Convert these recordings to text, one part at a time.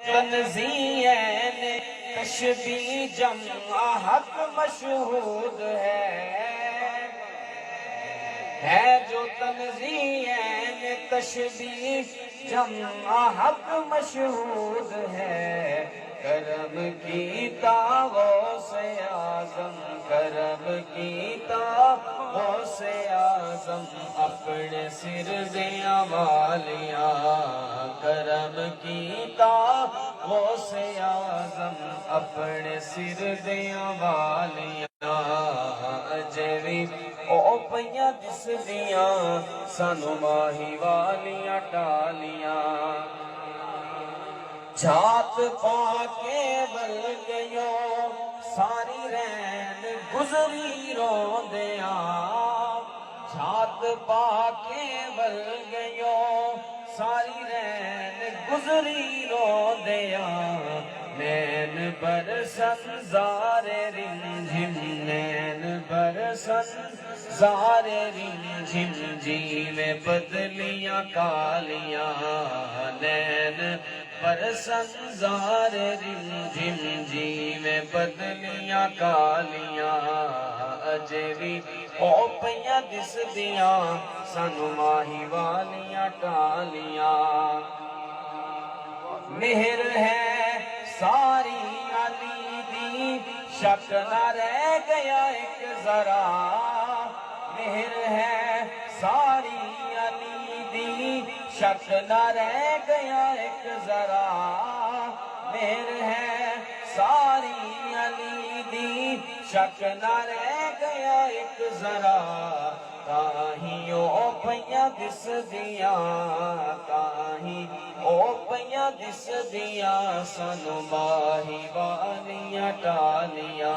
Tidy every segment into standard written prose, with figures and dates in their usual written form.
تنزیین تشبیہ جمع حق مشہود ہے جو تنزیین تشبیہ جمع حق مشہود ہے کرم کیتا غوث اعظم کرم کیتا غوث اعظم اپنے سر دیاں والیاں کرم کیتا غوث اعظم اپنے سر دیاں والیاں اجوی او پیاں دس دیاں سانو ماہی والیاں ٹالیاں چھات پا کے بل گیو ساری رین گزری روندیاں چھات پا کے بل گیو ساری رین گزری روندیاں نین برسن زار رنجھم نین برسن زار رنجھم جی میں بدلیاں کالیاں نین برسن زار رنجھم جی میں بدلیاں کالیاں اجوی او پیاں دس دیاں سانو ماہی والیاں ٹالیاں مہر ہے ساری علی دی شک نہ رہ گیا ایک ذرا مہر ہے ساری علی دی شک نہ رہ گیا ایک ذرا مہر ہے ساری علی دی شک نہ رہ گیا ایک ذرا تاہی او پیاں دس دیاں تاہی او پیاں دس دیاں سانو ماہی والیاں ٹالیاں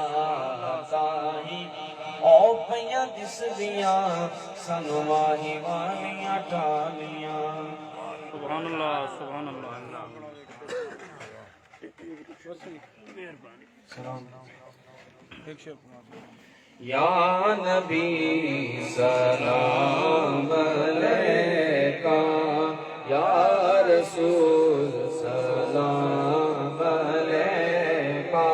تاہی او پیاں دس دیاں سانو ماہی والیاں ٹالیاں سبحان اللہ سبحان اللہ یا نبی سلام علیکہ یا رسول سلام علیکہ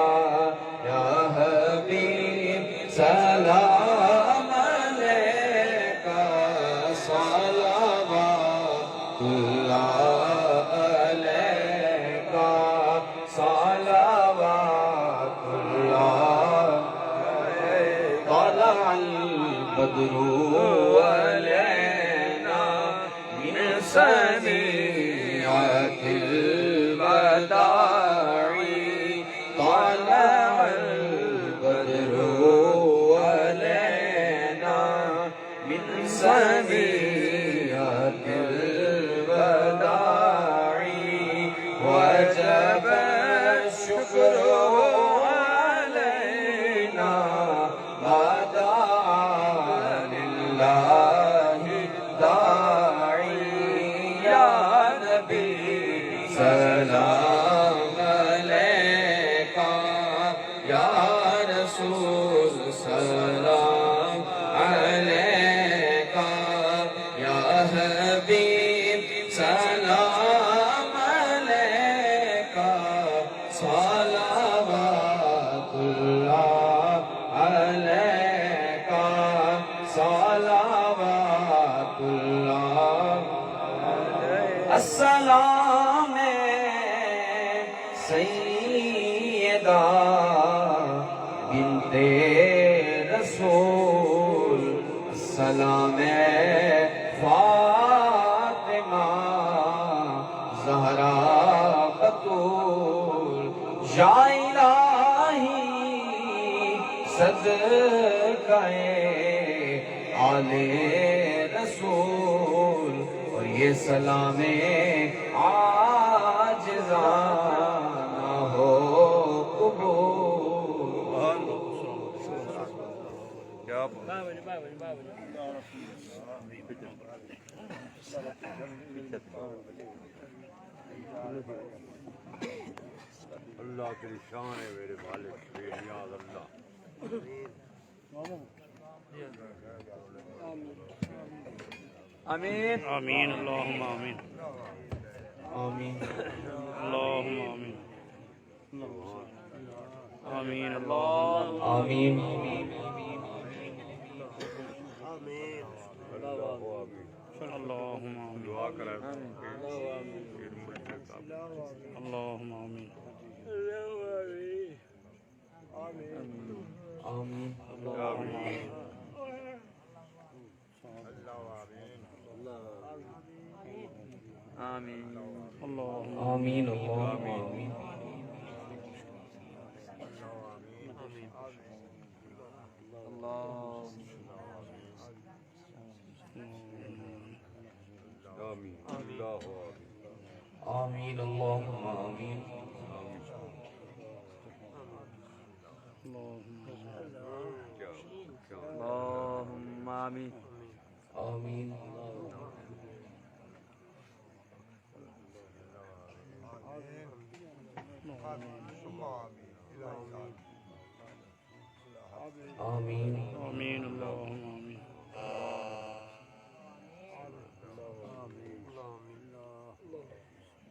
یا حبیب سلام علیکہ صلوات اللہ علیکہ صلوات اللہ طلع البدر علينا من سنيعة الوداع طلع البدر علينا من سنيعة الوداع وجب الشكر علينا سلام علیکہ یا رسول سلام علیکہ یا حبیب سلام علیکہ صلوات اللہ علیکہ صلوات اللہ السلام سیدہ بنت رسول السلام فاطمہ زہرا بطول یا الہی صدقہ آل رسول اور یہ سلام عاجزانہ ہو قبول اللہ کی شان ہے میرے مالک بے نیاز اللہ آمین آمین اللہم آمین آمین اللہم آمین آمین اللہم آمین اللہم آمین دعا کریں اللہم آمین آمین اللہم آمین اللہم آمین آمین اللہ آمین اللہم آمین اللہم آمین آمین آمین آمین اللہم آمین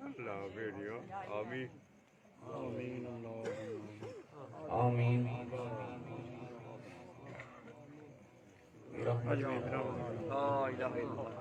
اللہ بیٹیوں آمین آمین اللہم آمین آمین